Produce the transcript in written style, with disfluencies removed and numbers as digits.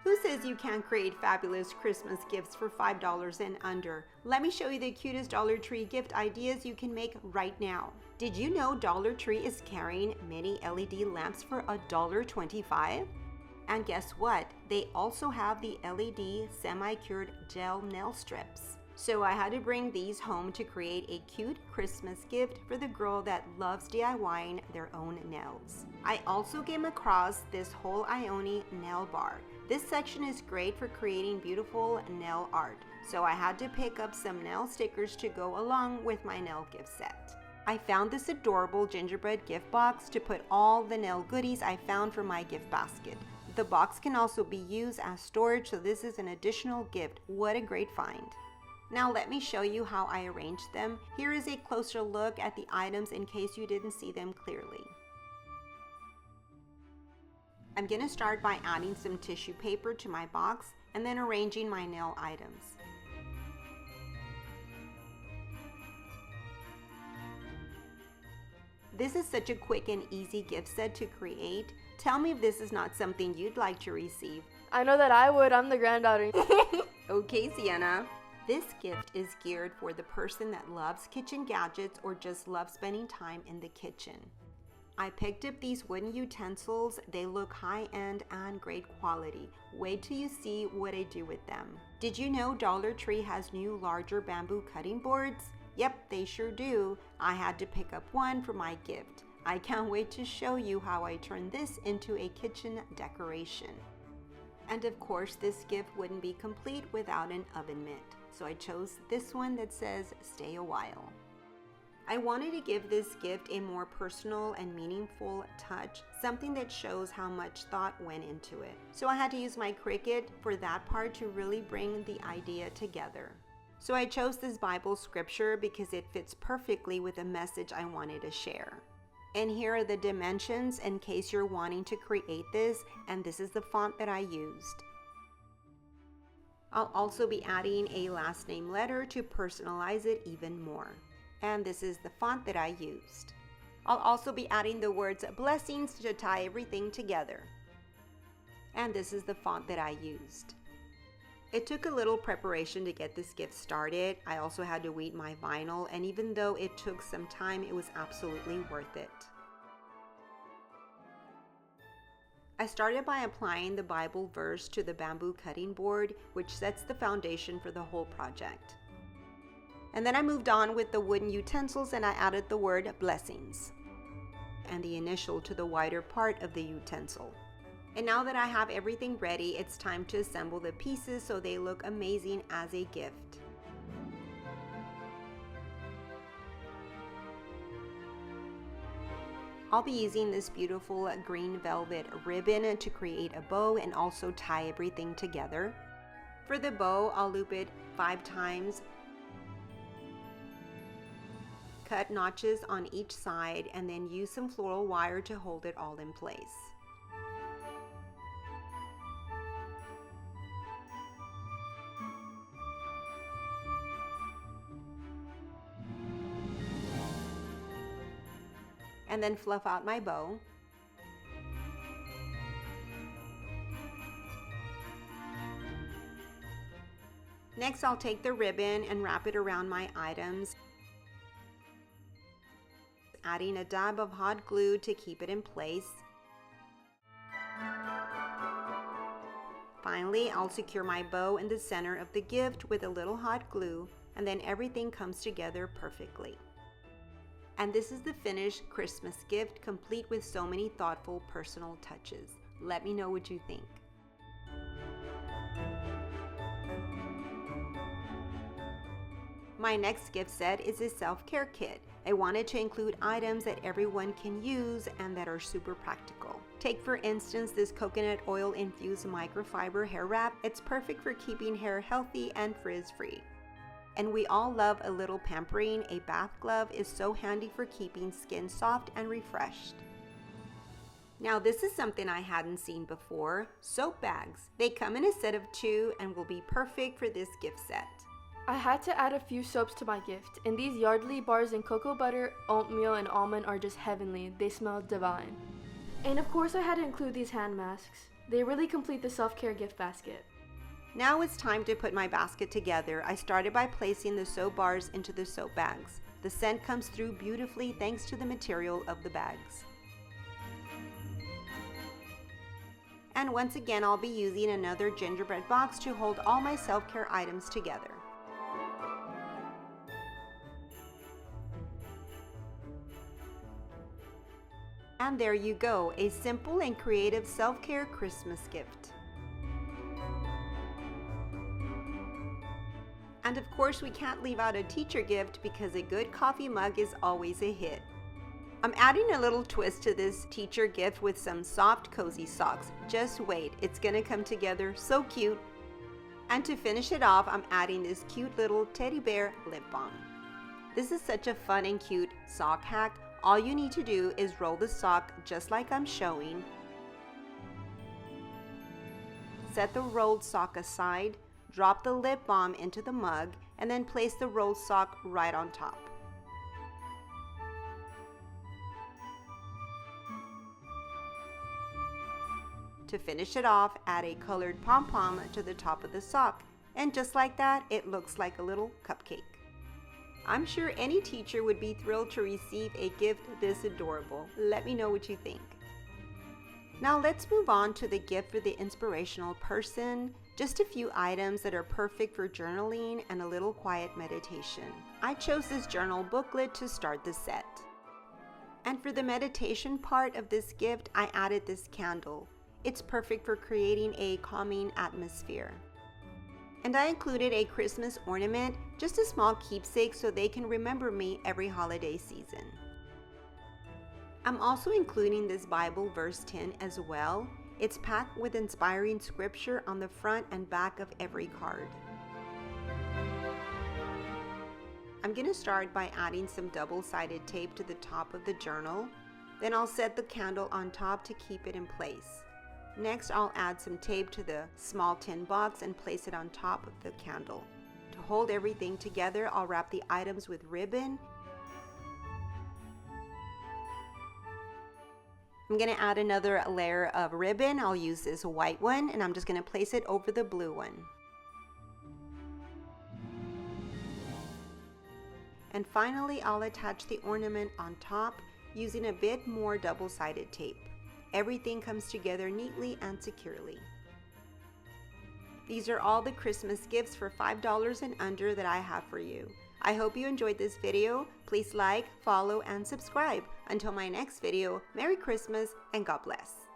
Who says you can't create fabulous Christmas gifts for $5 and under? Let me show you the cutest Dollar Tree gift ideas you can make right now. Did you know Dollar Tree is carrying mini LED lamps for $1.25? And guess what? They also have the LED semi-cured gel nail strips. So I had to bring these home to create a cute Christmas gift for the girl that loves DIYing their own nails. I also came across this whole Ioni nail bar. This section is great for creating beautiful nail art, so I had to pick up some nail stickers to go along with my nail gift set. I found this adorable gingerbread gift box to put all the nail goodies I found for my gift basket. The box can also be used as storage, so this is an additional gift. What a great find. Now let me show you how I arranged them. Here is a closer look at the items in case you didn't see them clearly. I'm going to start by adding some tissue paper to my box and then arranging my nail items. This is such a quick and easy gift set to create. Tell me if this is not something you'd like to receive. I know that I would. I'm the granddaughter. Okay, Sienna. This gift is geared for the person that loves kitchen gadgets or just loves spending time in the kitchen. I picked up these wooden utensils. They look high-end and great quality. Wait till you see what I do with them. Did you know Dollar Tree has new larger bamboo cutting boards? Yep, they sure do. I had to pick up one for my gift. I can't wait to show you how I turn this into a kitchen decoration. And of course, this gift wouldn't be complete without an oven mitt. So I chose this one that says, "Stay a while." I wanted to give this gift a more personal and meaningful touch, something that shows how much thought went into it. So I had to use my Cricut for that part to really bring the idea together. So I chose this Bible scripture because it fits perfectly with the message I wanted to share. And here are the dimensions in case you're wanting to create this, and this is the font that I used. I'll also be adding a last name letter to personalize it even more. And this is the font that I used. I'll also be adding the words blessings to tie everything together. And this is the font that I used. It took a little preparation to get this gift started. I also had to weed my vinyl, and even though it took some time, it was absolutely worth it. I started by applying the Bible verse to the bamboo cutting board, which sets the foundation for the whole project. And then I moved on with the wooden utensils and I added the word blessings and the initial to the wider part of the utensil. And now that I have everything ready, it's time to assemble the pieces so they look amazing as a gift. I'll be using this beautiful green velvet ribbon to create a bow and also tie everything together. For the bow, I'll loop it 5 times, cut notches on each side, and then use some floral wire to hold it all in place. And then fluff out my bow. Next, I'll take the ribbon and wrap it around my items, adding a dab of hot glue to keep it in place. Finally, I'll secure my bow in the center of the gift with a little hot glue, and then everything comes together perfectly. And this is the finished Christmas gift, complete with so many thoughtful personal touches. Let me know what you think. My next gift set is a self-care kit. I wanted to include items that everyone can use and that are super practical. Take for instance this coconut oil infused microfiber hair wrap. It's perfect for keeping hair healthy and frizz-free. And we all love a little pampering. A bath glove is so handy for keeping skin soft and refreshed. Now this is something I hadn't seen before, soap bags. They come in a set of 2 and will be perfect for this gift set. I had to add a few soaps to my gift, and these Yardley bars in cocoa butter, oatmeal, and almond are just heavenly. They smell divine. And of course I had to include these hand masks. They really complete the self-care gift basket. Now it's time to put my basket together. I started by placing the soap bars into the soap bags. The scent comes through beautifully thanks to the material of the bags. And once again, I'll be using another gingerbread box to hold all my self-care items together. And there you go, a simple and creative self-care Christmas gift. And of course, we can't leave out a teacher gift because a good coffee mug is always a hit. I'm adding a little twist to this teacher gift with some soft, cozy socks. Just wait, it's gonna come together so cute. And to finish it off, I'm adding this cute little teddy bear lip balm. This is such a fun and cute sock hack. All you need to do is roll the sock just like I'm showing. Set the rolled sock aside, drop the lip balm into the mug, and then place the rolled sock right on top. To finish it off, add a colored pom-pom to the top of the sock, and just like that, it looks like a little cupcake. I'm sure any teacher would be thrilled to receive a gift this adorable. Let me know what you think. Now let's move on to the gift for the inspirational person. Just a few items that are perfect for journaling and a little quiet meditation. I chose this journal booklet to start the set. And for the meditation part of this gift, I added this candle. It's perfect for creating a calming atmosphere. And I included a Christmas ornament, just a small keepsake so they can remember me every holiday season. I'm also including this Bible verse tin as well. It's packed with inspiring scripture on the front and back of every card. I'm going to start by adding some double-sided tape to the top of the journal. Then I'll set the candle on top to keep it in place. Next, I'll add some tape to the small tin box and place it on top of the candle. To hold everything together, I'll wrap the items with ribbon. I'm going to add another layer of ribbon. I'll use this white one, and I'm just going to place it over the blue one. And finally, I'll attach the ornament on top using a bit more double-sided tape. Everything comes together neatly and securely. These are all the Christmas gifts for $5 and under that I have for you. I hope you enjoyed this video. Please like, follow, and subscribe. Until my next video, Merry Christmas and God bless.